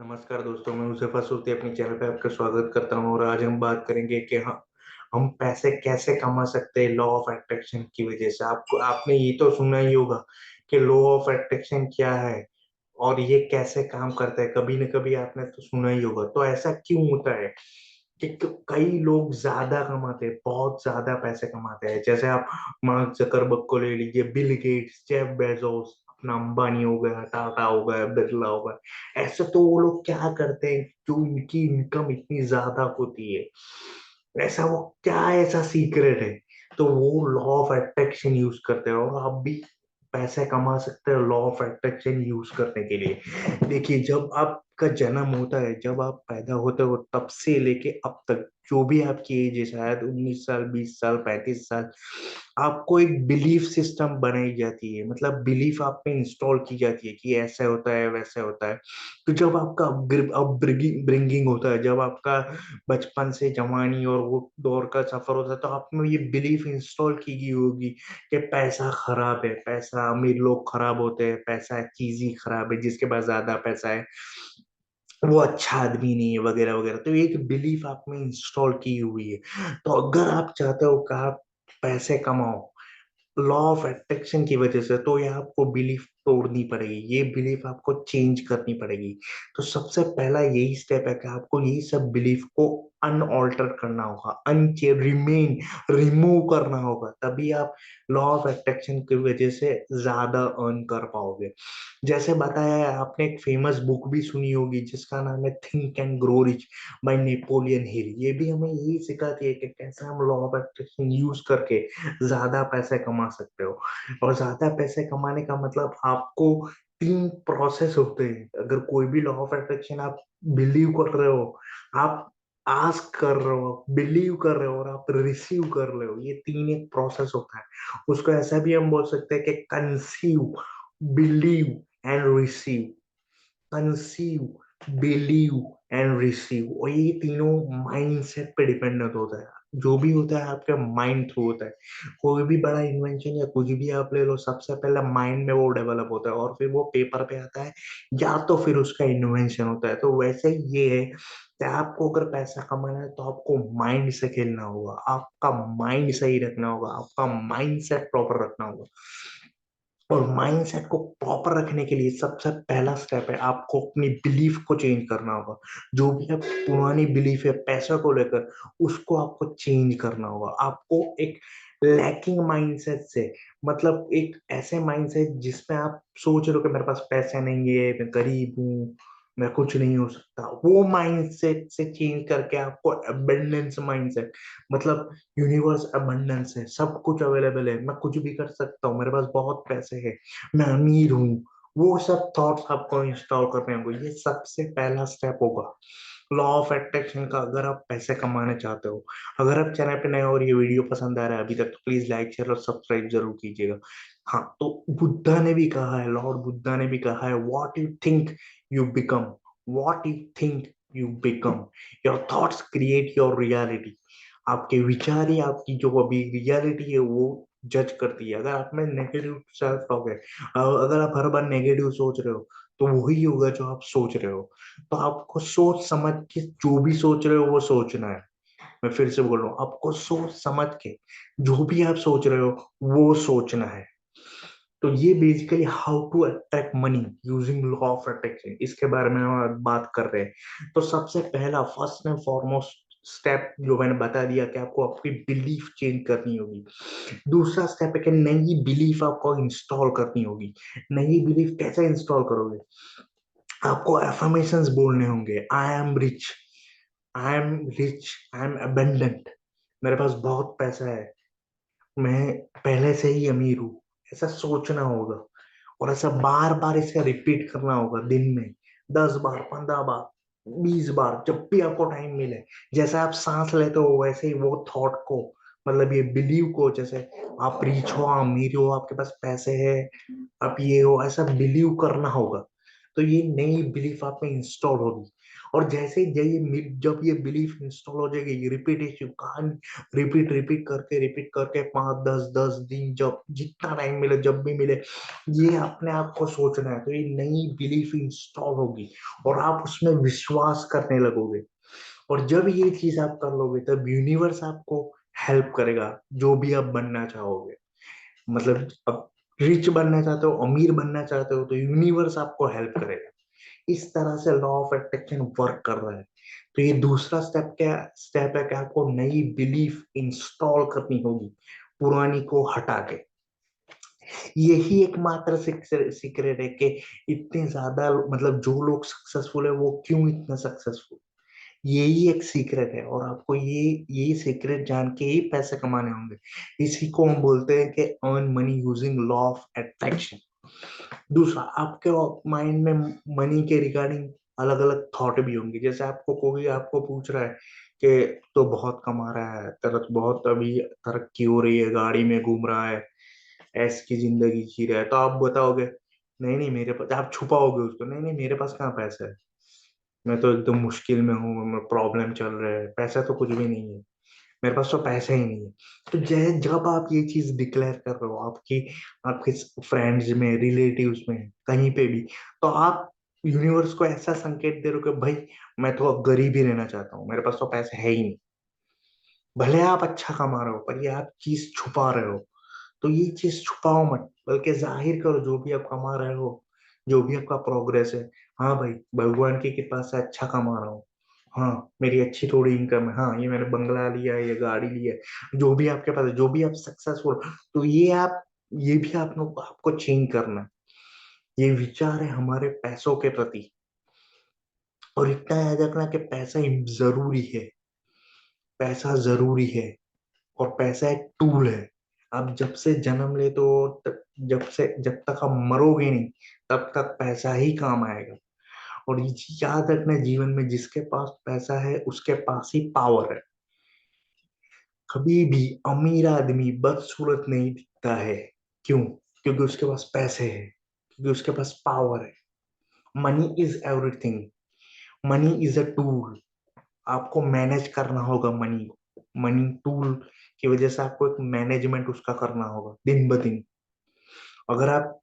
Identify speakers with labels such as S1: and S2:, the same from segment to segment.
S1: नमस्कार दोस्तों, मैं मुज़फ़्फ़र सुरती अपने चैनल पे आपका स्वागत करता हूँ और आज हम बात करेंगे कि हम पैसे कैसे कमा सकते हैं लॉ ऑफ अट्रैक्शन की वजह से। आपको आपने ये तो सुना ही होगा कि लॉ ऑफ अट्रैक्शन क्या है और ये कैसे काम करता है। कभी न कभी आपने तो सुना ही होगा। तो ऐसा क्यों होता है कि कई लोग ज़्यादा कमाते हैं, बहुत ज़्यादा पैसे कमाते हैं। जैसे आप मार्क ज़करबर्ग को ले लीजिए, बिल गेट्स, जेफ बेज़ोस, अपना अंबानी हो गया, टाटा हो गया, बिरला हो गया। ऐसे तो वो लोग क्या करते हैं जो उनकी इनकम इतनी ज़्यादा होती है? ऐसा वो क्या ऐसा सीक्रेट है? तो वो लॉ ऑफ अट्रैक्शन यूज़ करते हैं और आप भी पैसे कमा सकते हो लॉ ऑफ अट्रैक्शन यूज़ करने के लिए। देखिए, जब आपका जन्म होता है, जब आप पैदा होते हो तब से लेके अब तक जो भी आपकी एज है, शायद 19 साल, 20 साल, 35 साल, आपको एक बिलीफ सिस्टम बनाई जाती है। मतलब बिलीफ आप में इंस्टॉल की जाती है कि ऐसा होता है, वैसा होता है। तो जब आपका अपब्रिंगिंग होता है, जब आपका बचपन से जवानी और वो दौर का सफर होता है, तो आप में ये बिलीफ इंस्टॉल की गई होगी कि पैसा खराब है, पैसा अमीर लोग खराब होते हैं, पैसा चीज ही खराब है, जिसके पास ज्यादा पैसा है वो अच्छा आदमी नहीं है, वगैरह वगैरह। तो ये एक बिलीफ आप में इंस्टॉल की हुई है। तो अगर आप चाहते हो कि आप पैसे कमाओ लॉ ऑफ अट्रैक्शन की वजह से, तो ये आपको बिलीफ तोड़नी पड़ेगी, ये बिलीफ आपको चेंज करनी पड़ेगी। तो सबसे पहला यही स्टेप है कि आपको यही सब बिलीफ को अनऑल्टर करना होगा, अनचेंज, रिमेन, रिमूव करना होगा। तभी आप लॉ ऑफ अट्रैक्शन की वजह से ज्यादा अर्न कर पाओगे। जैसे बताया है, आपने एक फेमस बुक भी सुनी होगी जिसका नाम है think and grow rich by Napoleon Hill. ये भी हमें यही सिखाती है कि कैसे हम लॉ ऑफ अट्रैक्शन यूज करके ज्यादा पैसे कमा सकते हो। और ज्यादा पैसे कमाने का मतलब आपको 3 प्रोसेस होते हैं। अगर कोई भी लॉ ऑफ अट्रैक्शन आप बिलीव कर रहे हो, आप आस्क कर रहे हो, बिलीव कर रहे हो और आप रिसीव कर रहे हो, ये 3 एक प्रोसेस होता है। उसको ऐसा भी हम बोल सकते हैं कि conceive, believe and receive. Conceive, believe and receive. और ये तीनों माइंडसेट पे डिपेंडेंट होता है। जो भी होता है आपके माइंड थ्रू होता है। कोई भी बड़ा इन्वेंशन या कुछ भी आप ले लो, सबसे पहले माइंड में वो डेवलप होता है और फिर वो पेपर पे आता है, या तो फिर उसका इन्वेंशन होता है। तो वैसे ही ये है कि आपको अगर पैसा कमाना है तो आपको माइंड से खेलना होगा, आपका माइंड सही रखना होगा, आपका माइंड सेट प्रॉपर रखना होगा। और माइंडसेट को प्रॉपर रखने के लिए सबसे पहला स्टेप है आपको अपनी बिलीफ को चेंज करना होगा। जो भी आप पुरानी बिलीफ है पैसा को लेकर, उसको आपको चेंज करना होगा। आपको एक लैकिंग माइंडसेट से, मतलब एक ऐसे माइंडसेट जिसमें आप सोच रहे हो कि मेरे पास पैसे नहीं है, मैं गरीब हूँ, मैं कुछ नहीं हो सकता, वो माइंडसेट से चेंज करके आपको अबंडेंस माइंडसेट, मतलब यूनिवर्स अबंडेंस है, सब कुछ अवेलेबल है, मैं कुछ भी कर सकता हूँ, मेरे पास बहुत पैसे हैं, मैं अमीर हूँ, वो सब थॉट्स आपको इंस्टॉल करने होंगे। ये सबसे पहला स्टेप होगा लॉ ऑफ अट्रैक्शन का, अगर आप पैसे कमाना चाहते हो। अगर आप चैनल पे नए हो और ये वीडियो पसंद आ रहा है अभी तक, तो प्लीज लाइक शेयर और सब्सक्राइब जरूर कीजिएगा। हाँ, तो बुद्धा ने भी कहा है, लॉर्ड बुद्धा ने भी कहा है, what you think you become, what you think you become, your thoughts create your reality. आपके विचार ही आपकी जो अभी रियलिटी है वो जज करती है। अगर आप में नेगेटिव सेल्फ टॉक है, अगर आप हर बार नेगेटिव सोच रहे हो, तो वही होगा जो आप सोच रहे हो। तो आपको सोच समझ के जो भी सोच रहे हो वो सोचना है। मैं फिर से बोल रहा हूँ, आपको सोच समझ के जो भी आप सोच रहे हो वो सोचना है। तो ये basically how to attract money using law of attraction, इसके बारे में हम आज बात कर रहे हैं। तो सबसे पहला, फर्स्ट एंड फॉरमोस्ट स्टेप जो मैंने बता दिया कि आपको आपकी बिलीफ चेंज करनी होगी। दूसरा स्टेप है कि नई बिलीफ आपको इंस्टॉल करनी होगी। नई बिलीफ कैसे इंस्टॉल करोगे? आपको एफर्मेशंस बोलने होंगे। I am rich, I am rich, I am abundant, मेरे पास बहुत पैसा है, मैं पहले से ही अमीर हूँ। ऐसा सोचना होगा और ऐसा बार बार इसका रिपीट करना होगा दिन में, 10 बार, 15 बार, 20 बार, जब भी आपको टाइम मिले। जैसे आप सांस लेते हो वैसे ही वो थॉट को, मतलब ये बिलीव को, जैसे आप रिच हो, अमीर हो, आपके पास पैसे है, आप ये हो, ऐसा बिलीव करना होगा। तो ये नई बिलीफ आप में इंस्टॉल होगी। और जैसे ही जब ये बिलीफ इंस्टॉल हो जाएगी, ये रिपीटेटिव कहानी, रिपीट करके 5 10 10 दिन, जब जितना टाइम मिले, जब भी मिले, ये अपने आप को सोचना है, तो ये नई बिलीफ इंस्टॉल होगी और आप उसमें विश्वास करने लगोगे। और जब ये चीज आप कर लोगे, तब यूनिवर्स आपको हेल्प करेगा, जो भी आप बनना चाहोगे। मतलब अब रिच बनना चाहते हो, अमीर बनना चाहते हो, तो यूनिवर्स आपको हेल्प करेगा। इस तरह से लॉ ऑफ अट्रैक्शन वर्क कर रहा है। तो ये दूसरा स्टेप है कि आपको नई बिलीफ इंस्टॉल करनी होगी, पुरानी को हटा के। यही एकमात्र सीक्रेट है कि इतने ज्यादा, मतलब जो लोग सक्सेसफुल है वो क्यों इतना सक्सेसफुल, यही एक सीक्रेट है। और आपको ये सीक्रेट जान के ही पैसे कमाने होंगे। इसी को हम बोलते हैं कि earn money using law of attraction. दूसरा, आपके माइंड में मनी के रिगार्डिंग अलग अलग थॉट भी होंगे। जैसे आपको कोई आपको पूछ रहा है कि तो बहुत कमा रहा है, बहुत अभी तरक्की हो रही है, गाड़ी में घूम रहा है, ऐस की जिंदगी जी रहा है, तो आप बताओगे नहीं नहीं मेरे पास, आप छुपाओगे उसको, नहीं नहीं मेरे पास कहाँ पैसा है, मैं तो एकदम मुश्किल में हूँ, प्रॉब्लम चल रहा है, पैसा तो कुछ भी नहीं है, मेरे पास तो पैसा ही नहीं है। तो जब आप ये चीज डिक्लेयर कर रहे हो आपकी आपके फ्रेंड्स में, रिलेटिव्स में, कहीं पे भी, तो आप यूनिवर्स को ऐसा संकेत दे रहे हो कि भाई मैं तो अब गरीब ही रहना चाहता हूँ, मेरे पास तो पैसा है ही नहीं। भले आप अच्छा कमा रहे हो, पर ये आप चीज छुपा रहे हो। तो ये चीज छुपाओ मत, बल्कि जाहिर करो जो भी आप कमा रहे हो, जो भी आपका प्रोग्रेस है। हाँ भाई, भगवान की कृपा से अच्छा कमा रहा हूँ, हाँ मेरी अच्छी थोड़ी इनकम है, हाँ ये मैंने बंगला लिया है, ये गाड़ी लिया है, जो भी आपके पास है, जो भी आप सक्सेसफुल, तो ये भी आपको चेंज करना है। ये विचार है हमारे पैसों के प्रति। और इतना याद रखना कि पैसा जरूरी है, पैसा जरूरी है, और पैसा एक टूल है। आप जब से जन्म ले तो जब तक आप मरोगे नहीं, तब तक पैसा ही काम आएगा। और ये याद रखना, जीवन में जिसके पास पैसा है उसके पास ही पावर है। कभी भी अमीर आदमी बदसूरत नहीं दिखता है। क्यों? क्योंकि उसके पास पैसे है, क्योंकि उसके पास पावर है। Money is everything, money is a tool. आपको मैनेज करना होगा मनी को। मनी टूल की वजह से आपको एक मैनेजमेंट उसका करना होगा दिन ब दिन। अगर आप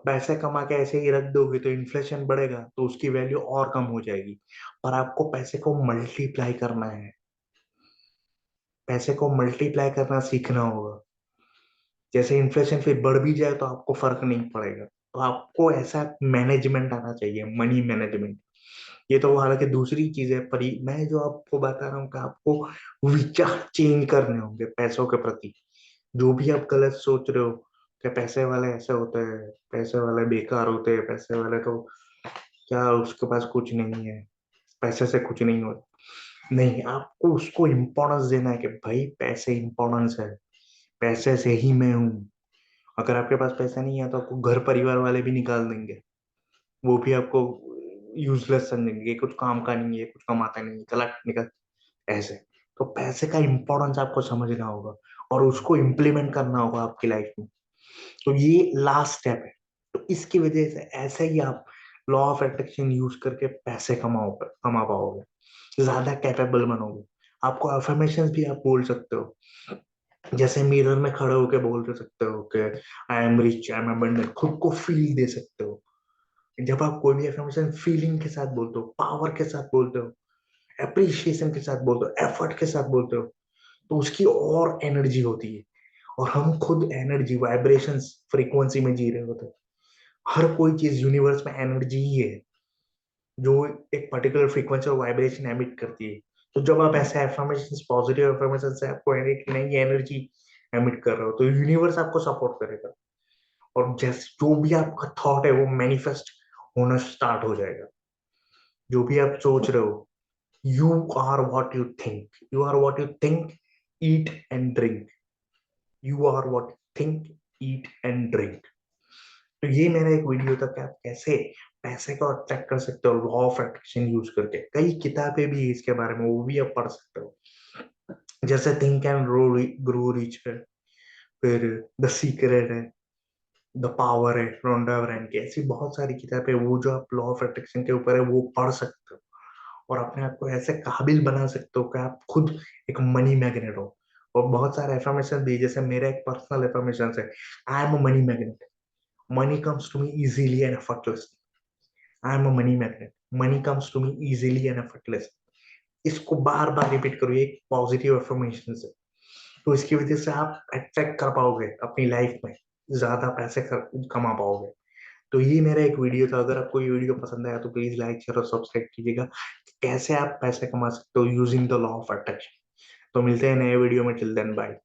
S1: पैसे कमा के ऐसे ही रख दोगे तो इन्फ्लेशन बढ़ेगा, तो उसकी वैल्यू और कम हो जाएगी। पर आपको पैसे को मल्टीप्लाई करना है, पैसे को मल्टीप्लाई करना सीखना होगा। जैसे इन्फ्लेशन फिर बढ़ भी जाए तो आपको फर्क नहीं पड़ेगा। तो आपको ऐसा मैनेजमेंट आना चाहिए, मनी मैनेजमेंट। ये तो हालांकि दूसरी चीज है, पर मैं जो आपको बता रहा हूँ कि आपको विचार चेंज करने होंगे पैसों के प्रति। जो भी आप गलत सोच रहे हो कि पैसे वाले ऐसे होते हैं, पैसे वाले बेकार होते हैं, पैसे वाले तो क्या, उसके पास कुछ नहीं है, पैसे से कुछ नहीं हो, नहीं, आपको उसको इम्पोर्टेंस देना है कि भाई पैसे इम्पोर्टेंस है, पैसे से ही मैं हूँ। अगर आपके पास पैसा नहीं है तो आपको घर परिवार वाले भी निकाल देंगे, वो भी आपको यूजलेस समझेंगे, ये कुछ काम का नहीं है, कुछ कमाता नहीं है, चला निकल, ऐसे। तो पैसे का इम्पोर्टेंस आपको समझना होगा और उसको इम्प्लीमेंट करना होगा आपकी लाइफ में। तो ये लास्ट स्टेप है। तो इसकी वजह से ऐसे ही आप लॉ ऑफ अट्रैक्शन यूज करके पैसे कमा पाओगे, ज्यादा कैपेबल बनोगे। आपको अफर्मेशन भी आप बोल सकते हो, जैसे मिरर में खड़े होकर बोल सकते हो कि I am rich, I am abundant, खुद को फील दे सकते हो। जब आप कोई भी अफर्मेशन फीलिंग के साथ बोलते हो, पावर के साथ बोलते हो, एप्रिशिएशन के साथ बोलते हो, एफर्ट के साथ बोलते हो, तो उसकी और एनर्जी होती है। और हम खुद एनर्जी, वाइब्रेशंस, फ्रीक्वेंसी में जी रहे होते हैं। हर कोई चीज यूनिवर्स में एनर्जी ही है, जो एक पर्टिकुलर फ्रीक्वेंसी और वाइब्रेशन एमिट करती है। तो जब आप ऐसे एफर्मेशन, पॉजिटिव एफर्मेशन से आपको नई एनर्जी एमिट कर रहे हो, तो यूनिवर्स आपको सपोर्ट करेगा। और जैसे जो भी आपका थॉट है वो मैनिफेस्ट होना स्टार्ट हो जाएगा। जो भी आप सोच रहे हो, you are what you think, you are what you think, eat and drink. You are what think, eat and drink. तो ये मेरा एक वीडियो था कि आप कैसे पैसे को अट्रैक्ट कर सकते हो लॉ ऑफ अट्रैक्शन यूज करके। कई किताबें भी है इसके बारे में, वो भी आप पढ़ सकते हो। जैसे थिंक एंड ग्रो रिच है, फिर द सीक्रेट है, द पावर है, रोंडा ब्रैन की। ऐसी बहुत सारी किताबें वो जो आप लॉ ऑफ अट्रैक्शन के ऊपर है वो पढ़ सकते हो। और अपने आप को ऐसे काबिल बना सकते हो कि आप खुद एक मनी मैग्नेट हो। और बहुत सारे एफर्मेशन दिए, जैसे मेरा एक पर्सनल एफर्मेशन है, I am a money magnet, money comes to me easily and effortless. I am a money magnet, money comes to me easily and effortless. इसको बार बार रिपीट करो, एक पॉजिटिव एफर्मेशन से। तो इसकी वजह से आप अट्रैक्ट कर पाओगे अपनी लाइफ में, ज्यादा पैसे कमा पाओगे। तो ये मेरा एक वीडियो था। अगर आपको ये वीडियो पसंद आया तो प्लीज लाइक शेयर और सब्सक्राइब कीजिएगा। कैसे आप पैसे कमा सकते हो using the law of attraction. तो मिलते हैं नए वीडियो में, टिल देन बाय।